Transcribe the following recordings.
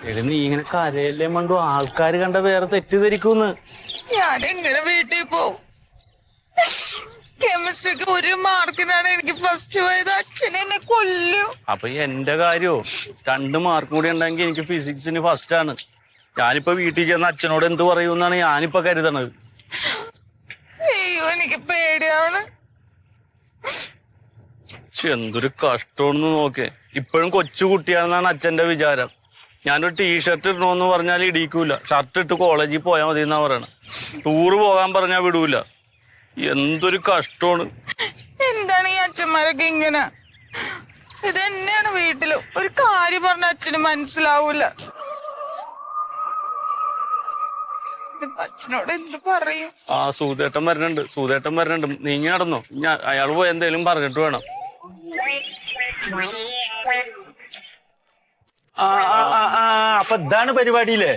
എടി നീ ഇങ്ങനെ കരയല്ലേ മണ്ടു, ആൾക്കാര് കണ്ട വേറെ തെറ്റിദ്ധരിക്കൂന്ന്. ഞാൻ എങ്ങനെ വീട്ടിൽ പോവും? കെമിസ്ട്രിക്ക് 1 മാർക്കിനാണ് എനിക്ക് ഫസ്റ്റ് പോയത്. അച്ഛൻ എന്നെ കൊല്ലും. അപ്പൊ എന്റെ കാര്യോ 2 മാർക്ക് കൂടി ഉണ്ടെങ്കിൽ എനിക്ക് ഫിസിക്സിന് ഫസ്റ്റ് ആണ്. ഞാനിപ്പോ വീട്ടിൽ ചെന്ന് അച്ഛനോട് എന്ത് പറയൂന്നാണ് ഞാനിപ്പോ കരുതണത്. അയ്യോ, എനിക്ക് പേടിയാണ്. എന്തൊരു കഷ്ടമാണെന്ന് നോക്കേ. ഇപ്പോഴും കൊച്ചു കുട്ടിയാണെന്നാണ് അച്ഛന്റെ വിചാരം. ഞാനൊരു ടീഷർട്ട് ഇടണോന്ന് പറഞ്ഞാൽ ഇടിക്കൂല, ഷർട്ട് ഇട്ട് കോളേജിൽ പോയാൽ മതി എന്നാ പറയണേ. ടൂറ് പോകാൻ പറഞ്ഞാൽ വിടൂല. എന്തൊരു കഷ്ടമാണ്. എന്താണ് ഈ അച്ഛന്മാരൊക്കെ ഇങ്ങനെ? ഇത് തന്നെയാണ് വീട്ടില്. ഒരു കാര്യം പറഞ്ഞ അച്ഛന് മനസ്സിലാവൂല. അച്ഛനോട് എന്ത് പറയും? സൂതേട്ടൻ വരണുണ്ട്. നീങ്ങി നടന്നോ, അയാൾ പോയി എന്തേലും പറഞ്ഞിട്ട് വേണം. അപ്പൊ ഇതാണ് പരിപാടിയില്ലേ?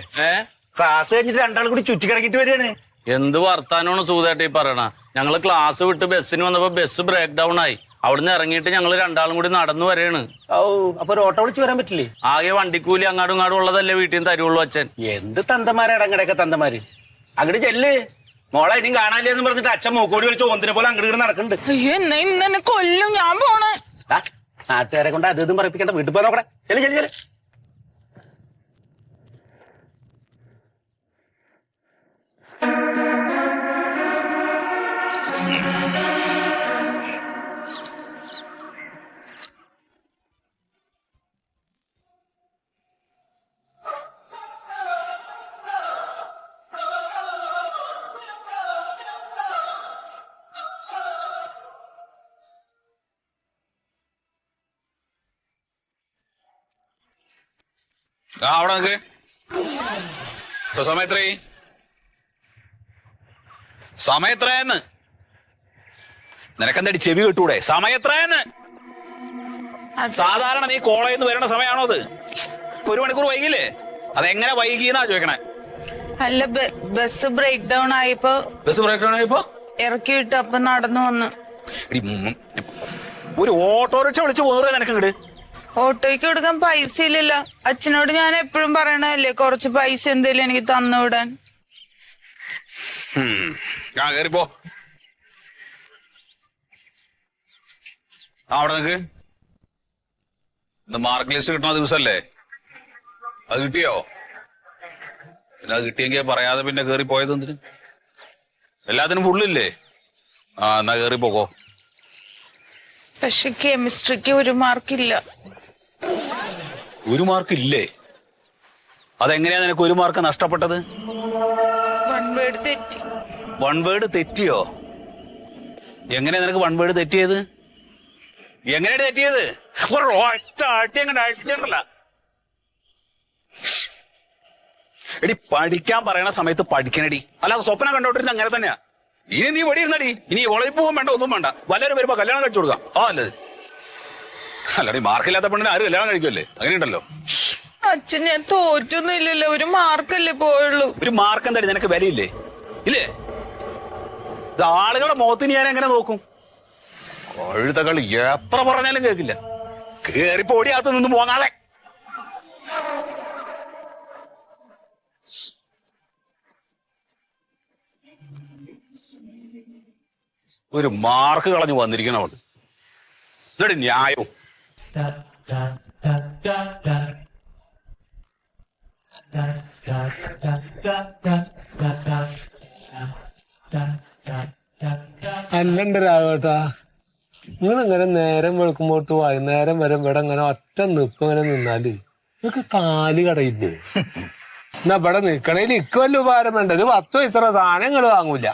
ക്ലാസ് കഴിഞ്ഞിട്ട് 2 ആൾ കൂടി ചുറ്റിക്കിടക്കിട്ട് വരികയാണ്. എന്ത് വർത്താനമാണ് സൂതേട്ട ഈ പറയണ? ഞങ്ങള് ക്ലാസ് വിട്ട് ബസ്സിന് വന്നപ്പോ ബസ് ബ്രേക്ക് ഡൗൺ ആയി. അവിടുന്ന് ഇറങ്ങിയിട്ട് ഞങ്ങള് 2 ആളും കൂടി നടന്നു വരെയാണ്. അപ്പൊ ഒരു ഓട്ടോ വിളിച്ച് വരാൻ പറ്റില്ലേ? ആകെ വണ്ടിക്കൂലി അങ്ങാടും ഇങ്ങാടും ഉള്ളതല്ലേ വീട്ടിൽ നിന്ന് തരുള്ളൂ അച്ഛൻ. എന്ത് തന്തമാരെ ഇടങ്ങടൊക്കെ തന്തമാര്. അങ്ങോട്ട് ചെല്ല് മോളെ, ഇനിയും കാണാനില്ലെന്ന് പറഞ്ഞിട്ട് അച്ഛൻ മൂക്കോടി വിളിച്ച് ഒന്നിനെ പോലെ അങ്ങോട്ട് നടക്കുന്നുണ്ട്. അയ്യോ, എന്നാ ഇന്നെ കൊല്ലും. ഞാൻ പോണേ. നാട്ടുകാരെ കൊണ്ട് അതും പറയിപ്പിക്കണ്ട. വീട്ടിൽ പോകാൻ നോക്കണേ. ചെല്ല്. അവിടെ നിക്ക്. ഇപ്പൊ സമയത്രയെന്ന് നിനക്കെന്താടി ചെവി കിട്ടൂടെ? സമയത്രയെന്ന്. സാധാരണ നീ കോളേജിൽ നിന്ന് വരണ സമയമാണോ അത്? 1 മണിക്കൂർ വൈകില്ലേ? അതെങ്ങനെ വൈകിന്നാ ചോദിക്കണേ. അല്ല, ബസ് ബ്രേക്ക് ഡൗൺ ആയപ്പോ ഇറക്കി വിട്ടു. അപ്പൊ നടന്നു വന്നു. ഒരു ഓട്ടോറിക്ഷ വിളിച്ച് പോന്നേ നിനക്ക് ഇങ്ങട്. ഓട്ടോയ്ക്ക് കൊടുക്കാൻ പൈസ ഇല്ലല്ലോ. അച്ഛനോട് ഞാൻ എപ്പോഴും പറയണല്ലേ കുറച്ച് പൈസ എന്തേലും എനിക്ക് തന്നുവിടാൻ. കേറിപ്പോ. അവിടെ നിക്ക്. മാർക്ക് ലിസ്റ്റ് കിട്ടുന്ന ദിവസല്ലേ? അത് കിട്ടിയോ? പിന്നെ അത് കിട്ടിയെങ്കിൽ പറയാതെ പിന്നെ കേറി പോയത് എന്തിന്? എല്ലാത്തിനും ഫുള്ളില്ലേ? എന്നാ കേറി പോകോ. പക്ഷെ കെമിസ്ട്രിക്ക് 1 മാർക്കില്ല. 1 മാർക്ക് ഇല്ലേ? അതെങ്ങനെയാ നിനക്ക് 1 മാർക്ക് നഷ്ടപ്പെട്ടത്? 1 വേർഡ് തെറ്റി. 1 വേർഡ് തെറ്റിയോ? എങ്ങനെയാ നിനക്ക് 1 വേർഡ് തെറ്റിയത്? എങ്ങനെയാണ് തെറ്റിയത്? എടി, പഠിക്കാൻ പറയണ സമയത്ത് പഠിക്കണടി, അല്ലാതെ സ്വപ്നം കണ്ടോണ്ടിരുന്ന അങ്ങനെ തന്നെയാ. ഇനി നീ വെടിയിരുന്നടി. ഇനി കോളേജിൽ പോകാൻ വേണ്ട, ഒന്നും വേണ്ട. വല്ലവരും വരുമ്പോ കല്യാണം കഴിച്ചു കൊടുക്കാം. അല്ലത് അല്ലടി, മാർക്കില്ലാത്ത പെണ്ണിന് ആരും കല്യാണം കഴിക്കുമല്ലേ? അങ്ങനെയുണ്ടല്ലോ. അച്ഛൻ ഞാൻ തോറ്റൊന്നും ഇല്ലല്ലോ. 1 മാർക്കല്ലേ പോയുള്ളൂ. 1 മാർക്ക് എന്താടി നിനക്ക് വിലയില്ലേ? ഇല്ലേ? ഇത് ആളുകളുടെ മുഖത്തിന് ഞാൻ എങ്ങനെ നോക്കും? കഴുതകളി എത്ര പറഞ്ഞാലും കേൾക്കില്ല. കേറിപ്പോ ഓടിയകത്ത് നിന്ന് പോകാതെ. ഒരു മാർക്ക് കളഞ്ഞു വന്നിരിക്കണവള്. ഇതൊരു ന്യായവും. അല്ലണ്ട് രാഘവേട്ടാ, നിങ്ങളിങ്ങനെ നേരം വെളുക്കുമ്പോട്ട് വൈകുന്നേരം വരെ ഇവിടെ ഇങ്ങനെ ഒറ്റ നിപ്പ് ഇങ്ങനെ നിന്നാല് നിങ്ങക്ക് കാല് കടയില്ലേ? എന്നാ ഇവിടെ നിക്കണേൽ ഇക്ക് വല്ല ഉപകാരം വേണ്ട. ഒരു 10 പൈസ സാധനങ്ങൾ വാങ്ങൂല.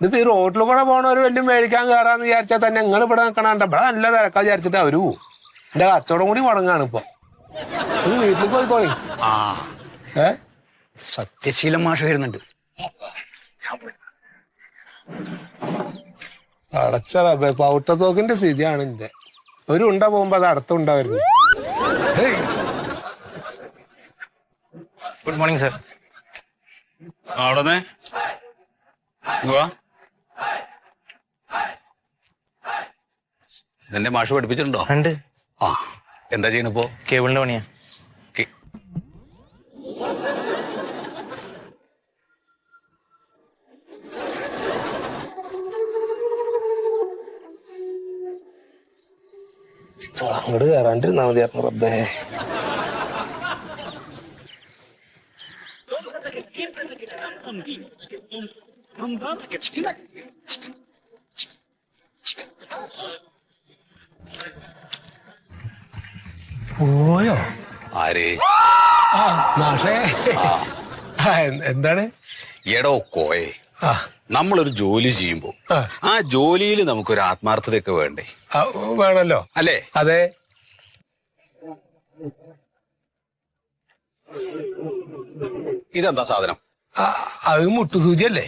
ഇതിപ്പോ ഈ റോട്ടിൽ കൂടെ പോണവര് വലിയ മേടിക്കാൻ കയറാന്ന് വിചാരിച്ചാൽ തന്നെ നിങ്ങൾ ഇവിടെ നിൽക്കണണ്ട. ഇവിടെ നല്ല തിരക്കാ വിചാരിച്ചിട്ട് അവര് പോവും. എന്റെ കച്ചവടം കൂടി മുടങ്ങാണ് ഇപ്പൊ. വീട്ടിലേക്ക് പോയിക്കോളി. സത്യശീലം മാഷ വരുന്നുണ്ട്. അടച്ച റബ്ബേ, പൗട്ടത്തോക്കിന്റെ സ്ഥിതിയാണ് എന്റെ. ഒരു ഉണ്ട പോകുമ്പോ അത് അടുത്ത ഉണ്ടായിരുന്നു. Good morning sir. അവിടെ നിന്റെ മാഷ് പഠിപ്പിച്ചിട്ടുണ്ടോ? ഉണ്ട്. എന്താ ചെയ്യണിപ്പോ? കേബിളിന്റെ പണിയാ. അങ്ങോട്ട് കയറാണ്ടിരുന്നാ മതിയായിരുന്നു റബ്ബേ. പോയോ? ആര്? ആ മാഷേ. എന്താണ്? എടോ കോയെ, ആ നമ്മളൊരു ജോലി ചെയ്യുമ്പോ ആ ജോലിയിൽ നമുക്കൊരു ആത്മാർത്ഥതയൊക്കെ വേണ്ടേ? വേണല്ലോ. അല്ലേ? അതെ. ഇതെന്താ സാധനം? അത് മുട്ടുസൂചിയല്ലേ?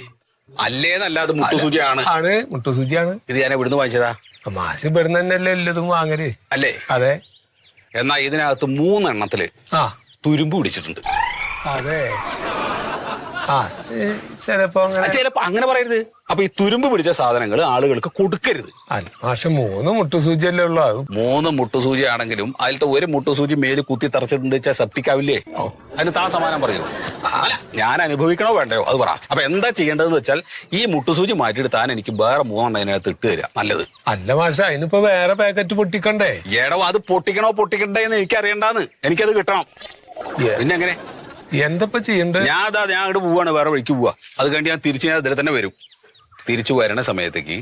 അല്ലേന്നല്ല, അത് മുട്ടുസൂചിയാണ്. ആണ്, മുട്ടുസൂചിയാണ്. ഇത് ഞാൻ എവിടുന്ന് വാങ്ങിച്ചതാ? മാഷ് ഇവിടുന്ന് തന്നെയല്ലേ എല്ലാതും വാങ്ങല്. അല്ലേ? അതെ. എന്നാ ഇതിനകത്ത് 3 എണ്ണത്തില് തുരുമ്പ് പിടിച്ചിട്ടുണ്ട്. അതെ. ആ ചിലപ്പോ അങ്ങനെ പറയരുത്. അപ്പൊ ഈ തുരുമ്പ് പിടിച്ച സാധനങ്ങൾ ആളുകൾക്ക് കൊടുക്കരുത്. പക്ഷെ 3 മുട്ടുസൂചിയല്ലേ ഉള്ളു. അത് 3 മുട്ടുസൂചി ആണെങ്കിലും അതിലത്തെ ഒരു മുട്ടുസൂചി മേല് കുത്തി തറച്ചിട്ടുണ്ട് വെച്ചാൽ സെപ്റ്റിക്കാവില്ലേ? അതിന് താ സമാനം പറയൂ. അല്ല, ഞാൻ അനുഭവിക്കണോ വേണ്ടയോ അത് പറ. അപ്പൊ എന്താ ചെയ്യേണ്ടതെന്ന് വെച്ചാൽ ഈ മുട്ടുസൂചി മാറ്റിയിട്ട് താൻ എനിക്ക് വേറെ 3 എണ്ണം അതിനകത്ത് ഇട്ട് തരാം. നല്ലത്. അല്ല മാഷ, അതിനിപ്പോ വേറെ പാക്കറ്റ് പൊട്ടിക്കണ്ടേ? എടോ, അത് പൊട്ടിക്കണോ പൊട്ടിക്കണ്ടേ എന്ന് എനിക്ക് അറിയണ്ടാന്ന്. എനിക്കത് കിട്ടണം. പിന്നെ എങ്ങനെ? എന്തപ്പോ ചെയ്യണ്ടേ? ഞാൻ അങ്ങോട്ട് പോവാണ്, വേറെ വഴിക്ക് പോവാ. അത് കഴിഞ്ഞ് ഞാൻ തിരിച്ച് ഇതിൽ തന്നെ വരും. തിരിച്ചു വരണ സമയത്തേക്ക്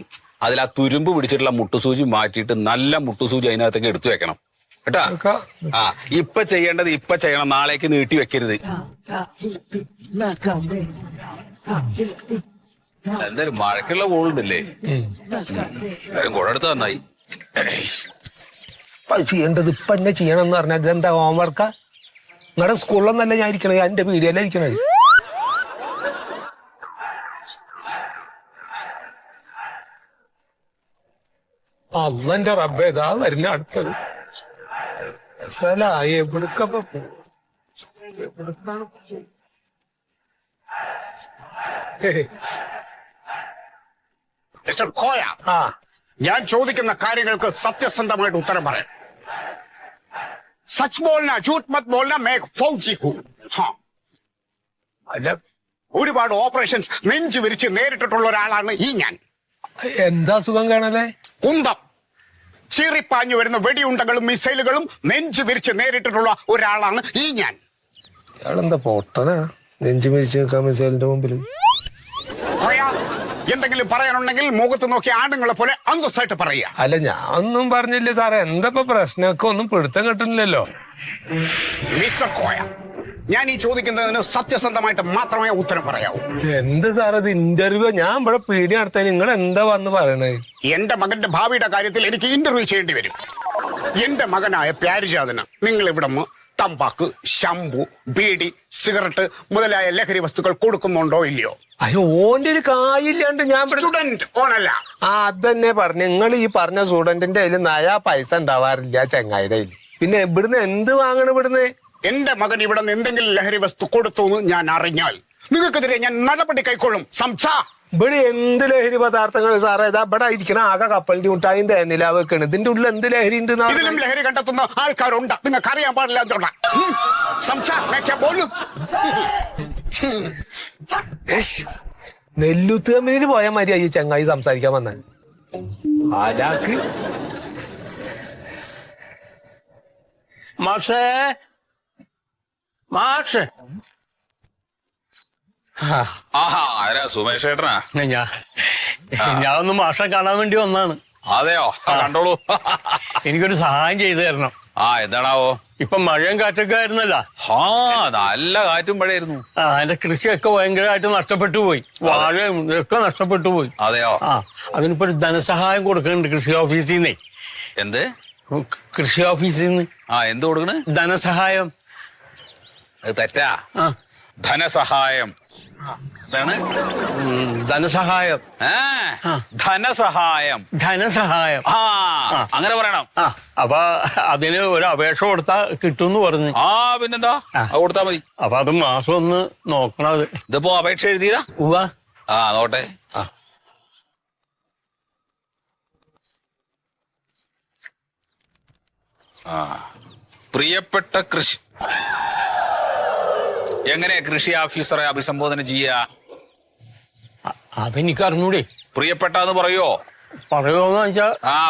അതിൽ ആ തുരുമ്പ് പിടിച്ചിട്ടുള്ള മുട്ടുസൂചി മാറ്റിയിട്ട് നല്ല മുട്ടുസൂചി അതിനകത്തേക്ക് എടുത്തു വെക്കണം കേട്ടാ. ആ ഇപ്പൊ ചെയ്യേണ്ടത് ഇപ്പൊ ചെയ്യണം, നാളേക്ക് നീട്ടി വെക്കരുത്. എന്തായാലും മഴക്കുള്ള കോളുണ്ടല്ലേ? എന്തായാലും കുഴെടുത്ത് നന്നായി. ചെയ്യേണ്ടത് ഇപ്പൊ എന്നെ ചെയ്യണമെന്ന് പറഞ്ഞാൽ ഇതെന്താ ഹോംവർക്കാ? നിങ്ങളുടെ സ്കൂളിലൊന്നല്ല ഞാൻ ഇരിക്കണത്, എന്റെ പീടിയല്ല ഇരിക്കണത്. അന്നെന്റെ റബ്ബേ, ഇതാ വരുന്ന അടുത്തത്. എവിടുക്കപ്പോ മിസ്റ്റർ കോയ, ഞാൻ ചോദിക്കുന്ന കാര്യങ്ങൾക്ക് സത്യസന്ധമായിട്ട് ഉത്തരം പറയാം. സച്ച് ബോൾന झूठ मत बोलना, मैं फौजी हूं. അല്ല, ഒരുപാട് ഓപ്പറേഷൻസ് നെഞ്ചു വിരിച്ച് നേരിട്ടിട്ടുള്ള ഒരാളാണ് ഈ ഞാൻ. എന്താ സുഖം കാണല്ലേ? കുന്തം ചീറിപ്പാഞ്ഞു വരുന്ന വെടിയുണ്ടകളും മിസൈലുകളും നെഞ്ചു വിരിച്ച് നേരിട്ടിട്ടുള്ള ഒരാളാണ് ഈ ഞാൻ. ഇയാളെന്താ പൊട്ടനാ? നെഞ്ചു വിരിച്ച് നിൽക്കാൻ മിസൈലിന്റെ മുമ്പിൽ. കോയ, എന്തെങ്കിലും പറയാനുണ്ടെങ്കിൽ മുഖത്ത് നോക്കി ആണുങ്ങളെ പോലെ അന്തസ്സായിട്ട് പറയുക. അല്ല, ഞാൻ ഒന്നും പറഞ്ഞില്ല സാറേ. എന്താ പ്രശ്നമൊക്കെ ഒന്നും പിടുത്തം കിട്ടുന്നില്ലല്ലോ. മിസ്റ്റർ കോയ, ഞാൻ ഈ ചോദിക്കുന്നതിന് സത്യസന്ധമായിട്ട് മാത്രമേ ഉത്തരം പറയാവൂ. എന്ത് സാർ ഇത് ഇന്റർവ്യൂ? ഞാൻ ഇവിടെ പീടി നടത്താൻ നിങ്ങൾ എന്താ വന്ന് പറയണേ? എന്റെ മകന്റെ ഭാവിയുടെ കാര്യത്തിൽ എനിക്ക് ഇന്റർവ്യൂ ചെയ്യേണ്ടി വരും. എന്റെ മകനായ പ്യാരിജാതന് നിങ്ങൾ ഇവിടെ തമ്പാക്ക്, ശംഭു, ബീഡി, സിഗരറ്റ് മുതലായ ലഹരി വസ്തുക്കൾ കൊടുക്കുന്നുണ്ടോ ഇല്ലയോ? അയ്യോ, ഓന്റെ ഒരു കായില്ലാണ്ട് ഞാൻ സ്റ്റുഡന്റ് ഓണല്ല. അതന്നെ പറഞ്ഞു. നിങ്ങൾ ഈ പറഞ്ഞ സ്റ്റുഡന്റിന്റെ കയ്യിൽ നയാ പൈസ ഉണ്ടാവാറില്ല ചങ്ങായിയുടെ കയ്യിൽ. പിന്നെ ഇവിടുന്ന് എന്ത് വാങ്ങണം? ഇവിടുന്ന് എന്റെ മകൻ ഇവിടെ നിന്ന് എന്തെങ്കിലും ലഹരി വസ്തു കൊടുത്തു എന്ന് ഞാൻ അറിഞ്ഞാൽ നിങ്ങൾക്കെതിരെ ഞാൻ നടപടി കൈക്കൊള്ളും. സംസാ ഇവിടെ എന്ത് ലഹരി പദാർത്ഥങ്ങൾ സാറേ? ഇതാ ഇവിടെ ഇരിക്കണ ആകെ കപ്പലിന്റെ മുട്ടായും തേനില വെക്കണ്. ഇതിന്റെ ഉള്ളിൽ എന്ത് ലഹരി ഉണ്ട്? ഇതിലും ലഹരി കണ്ടെത്തുന്ന ആൾക്കാരുണ്ട്. നിങ്ങൾക്ക് അറിയാൻ പാടില്ല. നെല്ലുത്ത് കമ്പനിയിൽ പോയ മാതിരി ഈ ചങ്ങായി സംസാരിക്കാൻ വന്ന ആരാക്ക്? മാഷേ, മാഷേ. ആഹാ, ആരാ? സുമേഷ് ചേട്ടനാ? ഞാൻ ഒന്ന് മാഷെ കാണാൻ വേണ്ടി വന്നാണ്. അതെയോ? കണ്ടോളൂ. എനിക്കൊരു സഹായം ചെയ്തു തരണം. എന്താണാവോ? ഇപ്പൊ മഴയും കാറ്റൊക്കെ ആയിരുന്നല്ലോ. നല്ല കാറ്റും മഴയായിരുന്നു. എന്റെ കൃഷിയൊക്കെ ഭയങ്കരമായിട്ട് നഷ്ടപ്പെട്ടു പോയി. വാഴയും ഇതൊക്കെ നഷ്ടപ്പെട്ടു പോയി. അതെയോ? അതിനിപ്പോ ഒരു ധനസഹായം കൊടുക്കുന്നുണ്ട് കൃഷി ഓഫീസിൽ നിന്നേ. എന്ത്? കൃഷി ഓഫീസിൽ നിന്ന്. എന്ത് കൊടുക്കണ്? ധനസഹായം. തെറ്റാ. ധനസഹായം. ധനസഹായം. ധനസഹായം. ധനസഹായം. അങ്ങനെ പറയണം. അപ്പൊ അതിന് ഒരു അപേക്ഷ കൊടുത്താ കിട്ടുമെന്ന് പറഞ്ഞു. പിന്നെന്താ, കൊടുത്താ മതി. അപ്പൊ അത് മാസം ഒന്ന് നോക്കണം. ഇതിപ്പോ അപേക്ഷ എഴുതിയതാ? നോട്ടെ. പ്രിയപ്പെട്ട കൃഷി എങ്ങനെ കൃഷി ഓഫീസറെ അഭിസംബോധന ചെയ്യാ? അതെനിക്ക് അറിഞ്ഞൂടെ. പ്രിയപ്പെട്ട എന്ന് പറയോ? പറയുമോന്ന് വെച്ചാ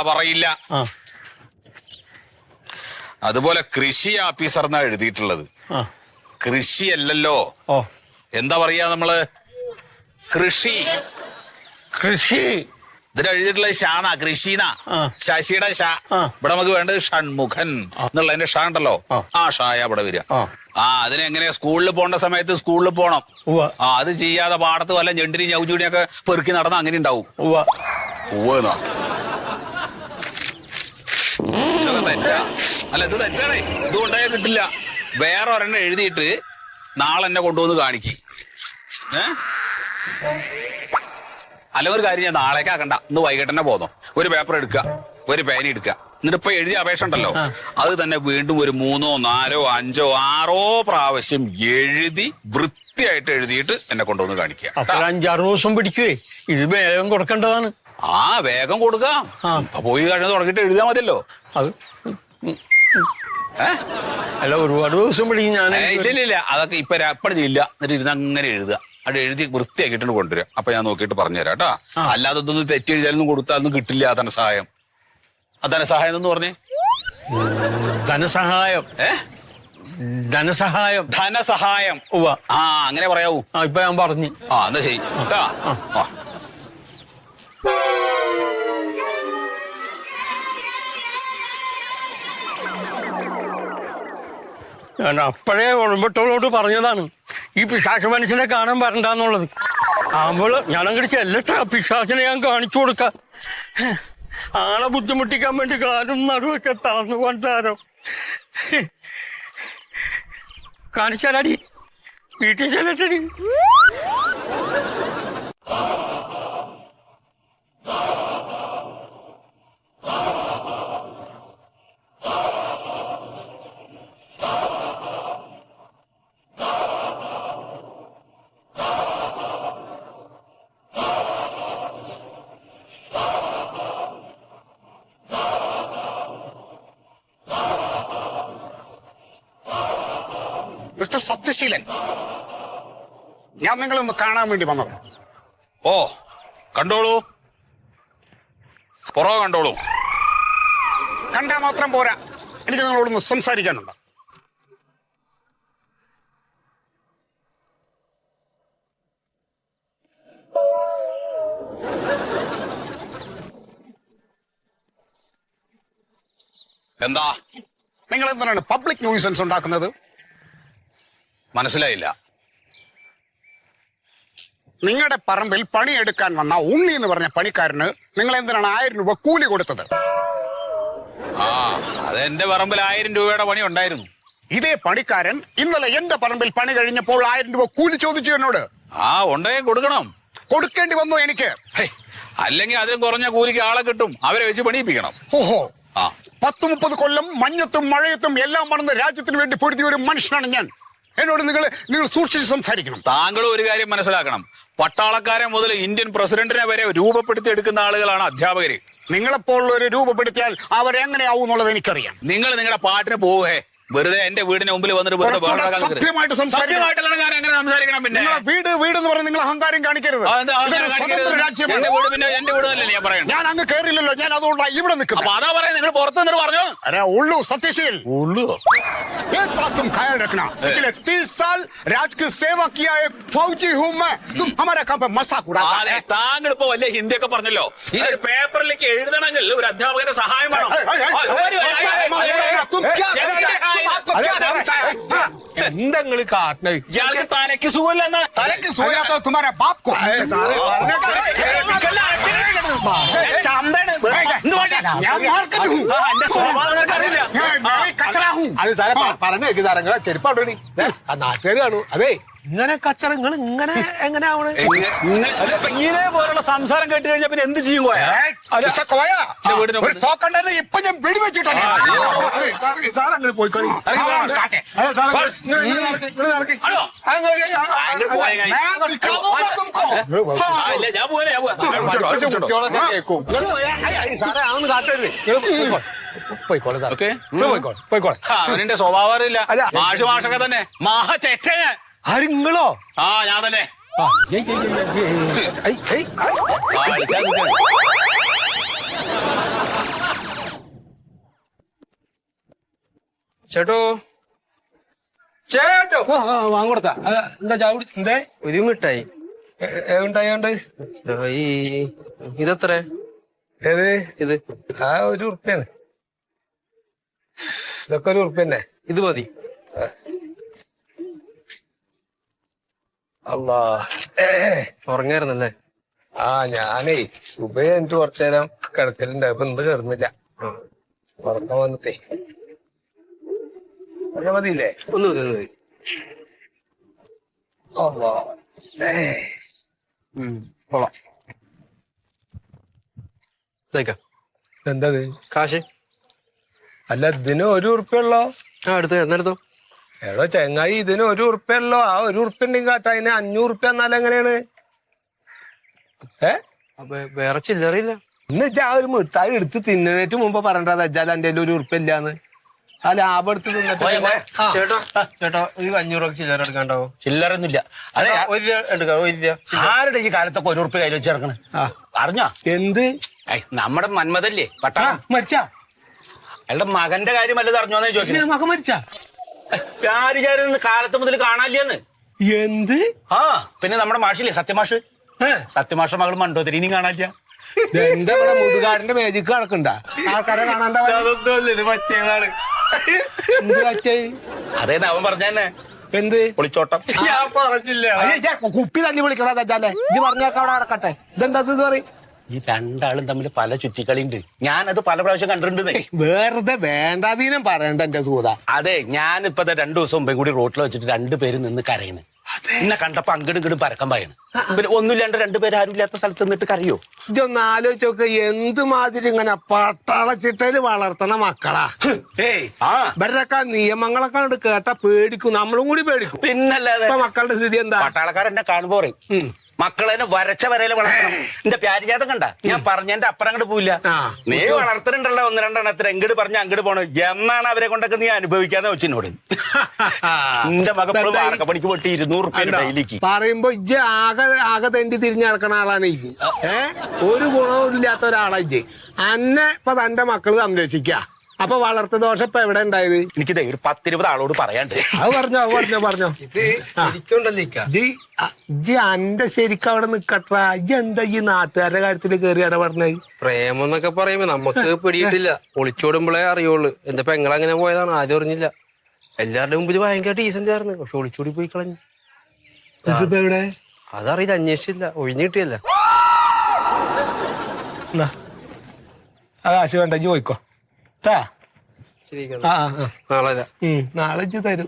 പറയില്ല. ആ അതുപോലെ കൃഷി ഓഫീസർ എന്നാ എഴുതിയിട്ടുള്ളത്. ആ കൃഷിയല്ലല്ലോ. ഓ എന്താ പറയാ നമ്മള്? കൃഷി. കൃഷി ഇതിൽ എഴുതിയിട്ടുള്ളത് ഷാന്നാ, കൃഷിന്നാ. ആ. ശശിയുടെ ഷാ. ആ. ഇവിടെ നമുക്ക് വേണ്ടത് ഷൺമുഖൻ എന്നുള്ളതിന്റെ ഷാ ഉണ്ടല്ലോ. ആ ഷായ ഇവിടെ വരിക. അതിനെങ്ങനെ സ്കൂളിൽ പോകേണ്ട സമയത്ത് സ്കൂളിൽ പോണം. ഉവ്വ അത് ചെയ്യാതെ പാടത്ത് വല്ല ഞെണ്ടിനി ഞൗചൂടിയൊക്കെ പെറുക്കി നടന്ന അങ്ങനെ ഉണ്ടാവും. ഉവ്വ ഉവ്വെന്നാ. ഇതൊക്കെ തെറ്റാ. അല്ല ഇത് തെറ്റാണേ. ഇത് കൊണ്ടായാൽ കിട്ടില്ല. വേറെ ഒരെണ്ണം എഴുതിയിട്ട് നാളെ എന്നെ കൊണ്ടുവന്ന് കാണിക്ക്. അല്ല ഒരു കാര്യം, ഞാൻ നാളേക്ക് ആക്കണ്ട, ഇന്ന് വൈകിട്ട് തന്നെ പോന്നോ. ഒരു പേപ്പർ എടുക്കുക, ഒരു പേന എടുക്കുക, എന്നിട്ട് ഇപ്പൊ എഴുതിയ അപേക്ഷ ഉണ്ടല്ലോ അത് തന്നെ വീണ്ടും ഒരു 3, 4, 5, 6 പ്രാവശ്യം എഴുതി വൃത്തിയായിട്ട് എഴുതിയിട്ട് എന്നെ കൊണ്ടുവന്ന് കാണിക്കുക. അപ്പൊ 5-6 ദിവസം പിടിക്കുവേ. ഇത് വേഗം കൊടുക്കേണ്ടതാണ്. വേഗം കൊടുക്കാം. ഇപ്പൊ പോയി കഴിഞ്ഞ് തുടങ്ങിയിട്ട് എഴുതിയാൽ മതിയല്ലോ. അത് അല്ല ഒരുപാട് ദിവസം പിടിക്കും. ഞാൻ ഇല്ല അതൊക്കെ ഇപ്പൊ എപ്പോഴും ചെയ്യില്ല. എന്നിട്ട് ഇരുന്ന് അങ്ങനെ എഴുതുക. അത് എഴുതി വൃത്തിയാക്കിയിട്ടുണ്ട് കൊണ്ടുവരിക. അപ്പൊ ഞാൻ നോക്കിയിട്ട് പറഞ്ഞുതരാം കേട്ടാ. അല്ലാതെ ഇതൊന്നും തെറ്റി എഴുതിയാലൊന്നും കൊടുത്താലൊന്നും കിട്ടില്ല ആ ധനസഹായം. ആ ധനസഹായം എന്ന് പറഞ്ഞേ ധനസഹായം. ധനസഹായം. ധനസഹായം. ഉവ്വ അങ്ങനെ പറയാവൂ. ഇപ്പൊ ഞാൻ പറഞ്ഞു. എന്നാ ശരി കേട്ടാ. ഞാൻ അപ്പോഴേ ഉഴമ്പട്ടോളോട് പറഞ്ഞതാണ് ഈ പിശാച മനുഷ്യനെ കാണാൻ വരണ്ടെന്നുള്ളത്. ആവുമ്പോൾ ഞാൻ അങ്ങോട്ട് ചെല്ലട്ടെ, പിശാചിനെ ഞാൻ കാണിച്ചു കൊടുക്കാം. ആളെ ബുദ്ധിമുട്ടിക്കാൻ വേണ്ടി കാലും നടുവൊക്കെ തളർന്നു കൊണ്ടാരോ. കാണിച്ചാലടി, വീട്ടിൽ ചെല്ലട്ടടി. മിസ്റ്റർ സത്യശീലൻ, ഞാൻ നിങ്ങളൊന്ന് കാണാൻ വേണ്ടി വന്നത്. കണ്ടോളൂ, പുറകെ കണ്ടോളൂ. കണ്ടാൽ മാത്രം പോരാ, എനിക്ക് നിങ്ങളോടൊന്ന് സംസാരിക്കാനുണ്ട്. എന്താ? നിങ്ങൾ എന്തിനാണ് പബ്ലിക് ന്യൂസൻസ് ഉണ്ടാക്കുന്നത്? മനസ്സിലായില്ല. നിങ്ങളുടെ പറമ്പിൽ പണിയെടുക്കാൻ വന്ന ഉണ്ണി എന്ന് പറഞ്ഞ പണിക്കാരന് നിങ്ങൾ എന്തിനാണ് 1000 രൂപ കൂലി കൊടുത്തത്? അത് എന്റെ പറമ്പിൽ 1000 രൂപയുടെ പണി ഉണ്ടായിരുന്നു. ഇതേ പണിക്കാരൻ ഇന്നലെ എന്റെ പറമ്പിൽ പണി കഴിഞ്ഞപ്പോൾ 1000 രൂപ കൂലി ചോദിച്ചു എന്നോട്. ഉണ്ടെങ്കിൽ കൊടുക്കണം. കൊടുക്കേണ്ടി വന്നു എനിക്ക്. അല്ലെങ്കിൽ അതിലും കുറഞ്ഞ കൂലിക്ക് ആളെ കിട്ടും, അവരെ വെച്ച് പണിയിപ്പിക്കണം. ഓഹോ, 10-30 കൊല്ലം മഞ്ഞത്തും മഴയത്തും എല്ലാം മറന്ന് രാജ്യത്തിന് വേണ്ടി പൊരുതിയ ഒരു മനുഷ്യനാണ് ഞാൻ. എന്നോട് നിങ്ങൾ സൂക്ഷിച്ച് സംസാരിക്കണം. താങ്കൾ ഒരു കാര്യം മനസ്സിലാക്കണം, പട്ടാളക്കാരെ മുതൽ ഇന്ത്യൻ പ്രസിഡന്റിനെ വരെ രൂപപ്പെടുത്തി എടുക്കുന്ന ആളുകളാണ് അധ്യാപകര്. നിങ്ങളെപ്പോലുള്ളവരെ രൂപപ്പെടുത്തിയാൽ അവരെങ്ങനെയാവും എന്നുള്ളത് എനിക്കറിയാം. നിങ്ങൾ നിങ്ങളുടെ പാട്ടിന് പോവേ, വെറുതെ എന്റെ വീടിന് മുമ്പിൽ വന്നിട്ട് സത്യമായിട്ട് സത്യമായിട്ടുള്ള ഞാൻ എങ്ങനെ സംസാരിക്കണം? പിന്നെ വീട് എന്ന് പറഞ്ഞ് നിങ്ങൾ അഹങ്കാരം കാണിക്കരുത്. സ്വതന്ത്ര രാജ്യമാണ്. എന്റെ വീട് തന്നെ ഞാൻ പറയുന്നത്. ഞാൻ അങ്ങ് കയറില്ലല്ലോ, ഞാൻ അതുകൊണ്ടാണ് ഇവിടെ നിൽക്കുന്നത്. അതാ പറയാം, നിങ്ങൾ പുറത്തു നിന്ന് പറഞ്ഞു. अरे उल्लू सत्यशील, उल्लू एक बात तुम ख्याल रखना, पिछले 30 साल राज की सेवा किया एक फौजी हूँ मैं. तुम हमारे काम पे मजाक उड़ाते അതെ, താങ്കൾ ഇപ്പൊ വലിയ ഹിന്ദിയൊക്കെ പറഞ്ഞല്ലോ. ഈ ഒരു പേപ്പറിലേക്ക് എഴുതണമെങ്കിൽ ഒരു അധ്യാപകന്റെ സഹായം വേണം. तुम क्या എന്തെങ്കിലും കാട്ടണ ഇയാൾക്ക് തലയ്ക്ക് സുഖമില്ലെന്ന്. तलेकी सोया तो तुम्हारे बाप को. कचरा हूँ. അത് സാറെ പറഞ്ഞേക്ക് സാറേ, നിങ്ങളെ ചെരുപ്പാടോടി നാട്ടുകാർ കാണൂ. അതെ, ഇങ്ങനെ കച്ചറങ്ങൾ ഇങ്ങനെ എങ്ങനെ ആവണ്? ഇതേപോലുള്ള സംസാരം കേട്ട് കഴിഞ്ഞാൽ പിന്നെ എന്ത് ചെയ്യും? തോക്കണ്ടെന്ന് ഇപ്പൊ ഞാൻ വെടിവെച്ചിട്ടുണ്ട്. സാറങ്ങനെ പോയിക്കോളി. ഞാൻ പോലെ കേൾക്കും സാറേ, അതൊന്ന് കാട്ടരുത്. പോയിക്കോളെ സാർ ഓക്കെ പോയിക്കോളെ അവനെന്റെ സ്വഭാവം അറിയില്ല അല്ല. മാഷൊക്കെ തന്നെ മഹാ ചേച്ച ആരിങ്ങളോ ആ ഞാൻ തന്നെ ആ, ഏയ്, ഏയ്, ഏയ്, ഏയ്, ഏയ്, ഏയ്, ഏയ്. ആ, വിളിച്ചാ നിൽക്കാണ്. ചേട്ടോ ചേട്ടോ വാങ്ങോടത്താ എന്താ ചാവടി എന്തേ ഒരു മിഠായി ഉണ്ടായോണ്ട് ഈ ഇതെത്ര ഏത് ഇത് ആ ₹1 ഇതൊക്കെ ₹1 തന്നെ ഇത് മതി അല്ലാ ഉറങ്ങായിരുന്നല്ലേ ആ ഞാനേ സുബൈ എന്നിട്ട് കുറച്ചേരം കിടക്കലുണ്ട് അപ്പൊ എന്ത് കിടന്നില്ല ഉറക്കം വന്നിട്ടേ അത് മതിയില്ലേ ഒന്ന് മതി ഒന്ന് മതി അല്ലാ. കൊള്ളാം. ഇതേക്കാം എന്താ ഇത്? കാശ് അല്ല ഇതിന് ₹1 ഉള്ളോ ആ എടുത്തോ എന്നെടുത്തോ എടോ ചെങ്ങായി ഇതിന് ₹1 ഉള്ളോ ആ ₹1 ഉണ്ടെങ്കിൽ കാട്ടാ അതിന് ₹500 എന്നാലും എങ്ങനെയാണ് വേറെ ചില്ലറിയില്ല ഇന്ന് വെച്ചാ ആ ഒരു മിഠായി എടുത്ത് തിന്നേറ്റ് മുമ്പ് പറയണ്ടത് വെച്ചാൽ എന്റെ ₹1 ഇല്ലാന്ന് ആ ലാഭം എടുത്ത് തിന്നിട്ട് പിന്നെ ചേട്ടാ ചേട്ടാ ഒരു 500 രൂപ ചില്ലറ എടുക്കാണ്ടാവോ ചില്ലറൊന്നുമില്ല അതെ ഒരു രൂപ എടുക്കാം ഒരു രൂപ ആരുടെ ഈ കാലത്തൊക്കെ ₹1 കയ്യിൽ വെച്ചിറക്കണ് ആ. അറിഞ്ഞോ എന്ത് നമ്മുടെ മന്മതല്ലേ ആ, പട്ടാളം മരിച്ചാ അയാളുടെ മകന്റെ കാര്യം വല്ലതും അറിഞ്ഞോന്ന് ചോദിച്ചു മകൻ മരിച്ചാ പ്യാരിചാരി കാലത്ത് മുതൽ കാണാനില്ലെന്ന് എന്ത് ആ പിന്നെ നമ്മുടെ മാഷില്ലേ സത്യമാഷ് സത്യമാഷ മകൾ മണ്ടോത്തിരി ഇനിയും കാണാനില്ല എന്റെ ഇവിടെ മുതുകാടിന്റെ മേജിക്ക് നടക്കണ്ട ആൾക്കാരെ കാണാണ്ട ഇത് പറ്റിയതാണ് എന്ത് പറ്റായി അതേ അവൻ പറഞ്ഞന്നെ എന്ത് പൊളിച്ചോട്ടം ഞാൻ പറഞ്ഞില്ല അയ്യ, ഇജ്ജ് കുപ്പി തല്ലി വിളിക്കണ തച്ചാലേ ഇജ്ജ് പറഞ്ഞേക്ക അവിടെ നടക്കട്ടെ ഇതെന്താ ഇത് പറയും ഈ രണ്ടാളും തമ്മിൽ പല ചുറ്റിക്കളിയുണ്ട് ഞാനത് പല പ്രാവശ്യം കണ്ടിട്ടുണ്ട് വെറുതെ വേണ്ടാതീനം പറയണ്ട എന്റെ സൂത അതെ ഞാനിപ്പോ 2 ദിവസം മുമ്പേ കൂടി റോട്ടിൽ വെച്ചിട്ട് 2 പേര് നിന്ന് കരയണ് എന്നെ കണ്ടപ്പോ അങ്ങടും ഇങ്ങടും പരക്കം പായാണ് പിന്നെ ഒന്നുമില്ലാണ്ട് 2 പേര് ആരും ഇല്ലാത്ത സ്ഥലത്ത് നിന്നിട്ട് കരയോ ഇതൊന്ന് ആലോചിച്ച് നോക്ക് എന്ത് മാതിരി ഇങ്ങനെ പട്ടാളച്ചിട്ടയില് വളർത്തണ മക്കളാ ഏയ് ആ ഇവരുടെയൊക്കെ നിയമങ്ങളൊക്കെ അങ്ങോട്ട് കേട്ടാ പേടിക്കും നമ്മളും കൂടി പേടിക്കും പിന്നല്ലാതെ ഇപ്പൊ മക്കളുടെ സ്ഥിതി എന്താ പട്ടാളക്കാരെന്നെ കാണുമ്പോ പറയും മക്കളെന്നെ വരച്ച വരയില് വളർത്തണം എന്റെ പ്യാരിജാതം കണ്ട ഞാൻ പറഞ്ഞതിന്റെ അപ്പുറം അങ്ങോട്ട് പോയില്ല ആ. നീ വളർത്തുന്നുണ്ടല്ലോ 1-2 എണ്ണത്തിന് എങ്ങോട്ട് പറഞ്ഞ അങ്ങോട്ട് പോണു എന്നാണ് അവരെ കൊണ്ടൊക്കെ നീ അനുഭവിക്കാന്ന് വെച്ചിനോട് എന്റെ മകപ്പോഴും വാർക്കപ്പണിക്ക് പൊട്ടി ₹200 ഡെയിലിക്ക് പറയുമ്പോ ഇജ്ജ് ആകെ തെണ്ടി തിരിഞ്ഞ് നടക്കണ ആളാണ് ഇജ്ജ് ഒരു ഗുണവും ഇല്ലാത്ത ഒരാളാ ഇജ്ജ് അന്നെ ഇപ്പൊ തന്റെ മക്കള് സംരക്ഷിക്ക അപ്പൊ വളർത്തു ദോഷം ഇപ്പൊ എവിടെ ഉണ്ടായത് എനിക്ക് ഒരു 10-20 ആളോട് പറയാണ്ട് അത് പറഞ്ഞോ ഇത് ശരിക്കുണ്ടല്ലോ ഇക്ക. ഇജ്ജ് അന്റെ ശരിക്കും അവിടെ നിക്കട്ടാ ഇജ്ജ് എന്താ ഈ നാട്ടുകാരുടെ കാര്യത്തിൽ കയറി ഇടപെടണേ പ്രേമം എന്നൊക്കെ പറയുമ്പോ നമുക്ക് പിടിയിട്ടില്ല ഒളിച്ചോടുമ്പോഴേ അറിയുള്ളൂ എന്റെ പെങ്ങളങ്ങനെ പോയതാണ് ആദ്യം അറിഞ്ഞില്ല എല്ലാവരുടെ മുമ്പിൽ ഭയങ്കര ഡീസന്റ് ആയിരുന്നു പക്ഷെ ഒളിച്ചോടി പോയി കളഞ്ഞു ഇതിപ്പോ എവിടെ അതറിയില്ല അന്വേഷിച്ചില്ല ഒഴിഞ്ഞു കിട്ടിയല്ല ആ കാശ് വേണ്ട ഇജ്ജ് പോയിക്കോ ട്ടാ ശരി ആ നാളെ നാളെ ഇജ്ജ് തരും